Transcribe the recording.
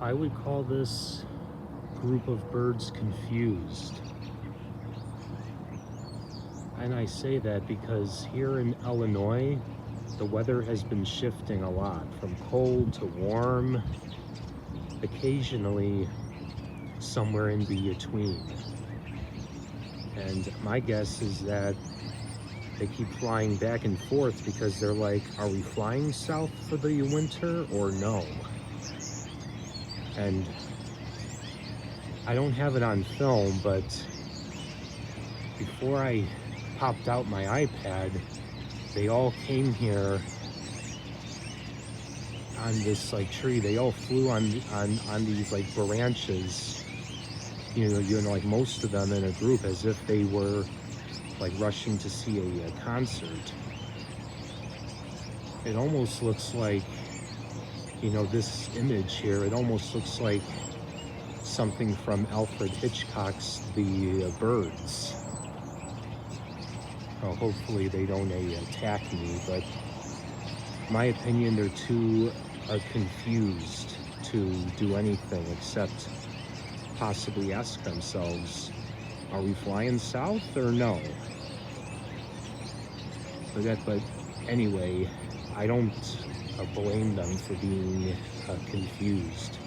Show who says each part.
Speaker 1: I would call this group of birds confused. And I say that because here in Illinois, the weather has been shifting a lot from cold to warm, occasionally somewhere in between. And my guess is that they keep flying back and forth because they're like, are we flying south for the winter or no? And I don't have it on film, but before I popped out my iPad, they all came here on this like tree. They all flew on these like branches, you know, like most of them in a group, as if they were like rushing to see a concert. It almost looks like, you know, this image here, it almost looks like something from Alfred Hitchcock's The Birds. Oh, hopefully they don't attack me, but in my opinion, they're too confused to do anything except possibly ask themselves, are we flying south or no? But anyway, I don't blame them for being confused.